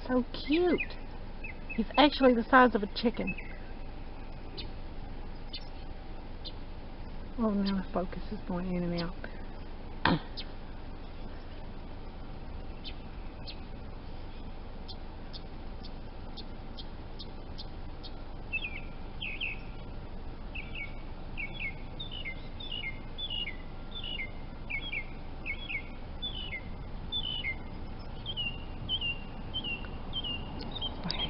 so cute. He's actually the size of a chicken. Oh, now the focus is going in and out.